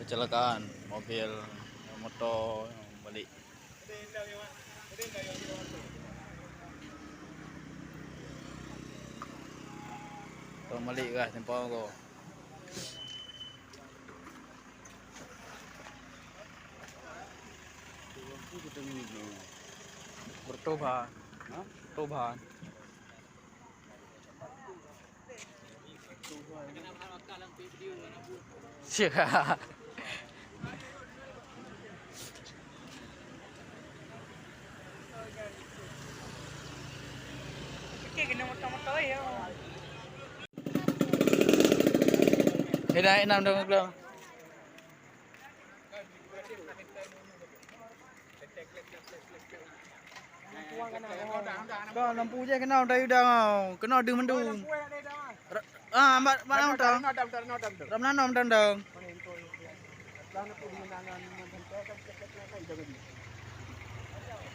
kecelakaan mobil motor balik. Kau balik kah tempat kau? Bertobat. Bertobat. Siapa? Kena motor-motor ya. Naik 6 dah belum? Dah lampu je kena dari dah kau. Kena ada mendung. Ah, mak mana dah? Ram nanam dah dah.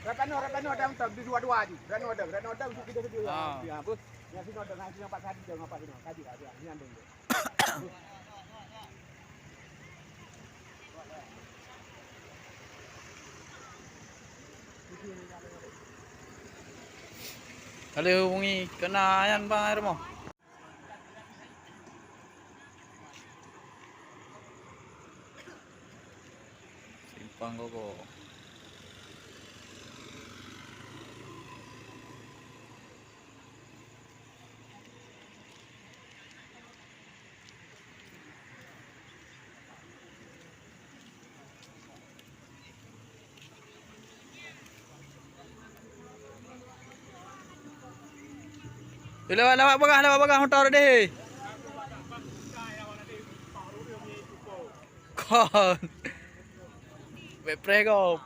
Rano ada untuk dua-dua aja. Rano ada untuk kita. Ya, apa? Yang sini ada nasi yang 4 hari jangan apa ini. Tadi ada. Ini ada. Kalau hubungi kena yang bang air mau. Simpang koko. Lawak bagah motor deh. Kon. Prego.